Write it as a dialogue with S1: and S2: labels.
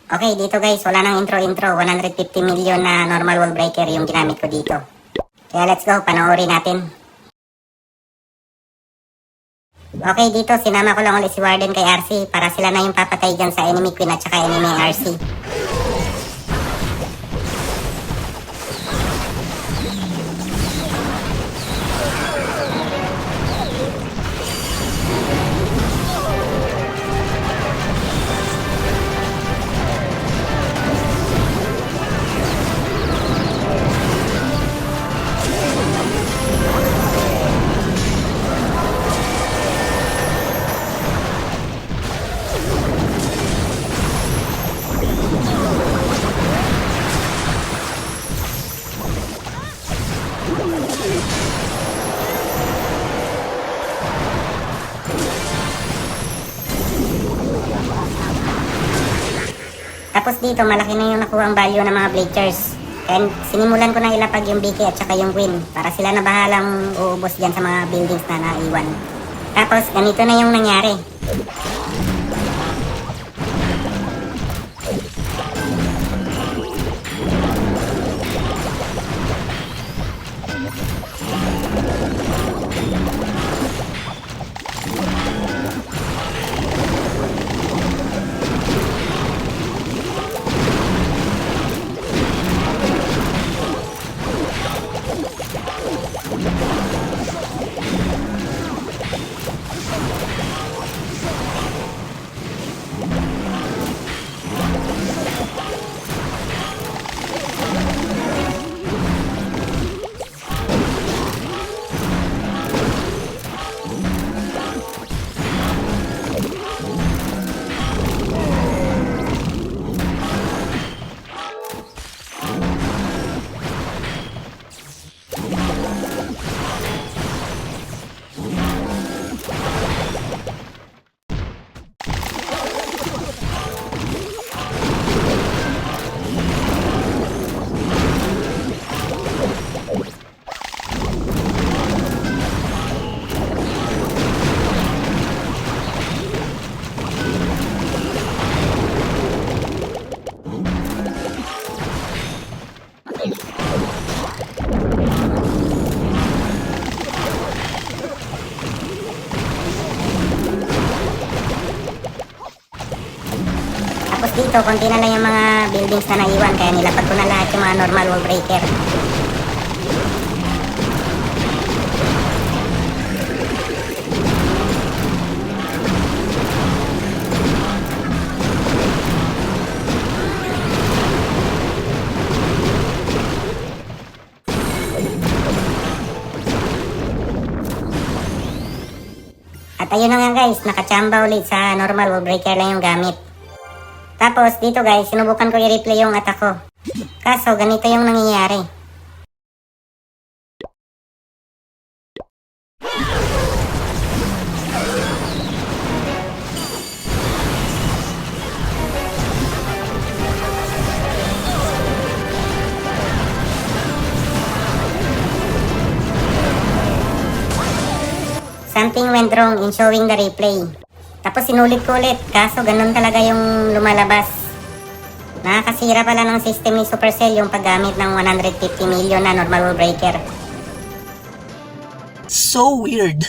S1: Okay, dito guys, wala nang intro-intro. 150 million na normal wall breaker yung ginamit ko dito. Kaya let's go, panoorin natin. Okay, dito sinama ko lang ulit si Warden kay RC para sila na yung papatay dyan sa enemy queen at saka enemy RC. Tapos dito, malaki na yung nakuha ang value ng mga Bleachers. And sinimulan ko na ilapag yung BK at saka yung Queen para sila na bahalang uubos dyan sa mga buildings na naiwan. Tapos, ganito na yung nangyari. Tapos dito, konti na lang yung mga buildings na naiwan kaya nilapag ko na lahat yung mga normal wall breaker. At ayun na nga guys, nakachamba ulit sa normal wall breaker lang yung gamit. Tapos dito guys, sinubukan ko i-replay yung attack ko. Kaso ganito yung nangyayari. Something went wrong in showing the replay. Tapos sinulit ko ulit, kaso ganun talaga yung lumalabas. Nakakasira pala ng system ni Supercell yung paggamit ng 150 million na normal wall breaker.
S2: So weird.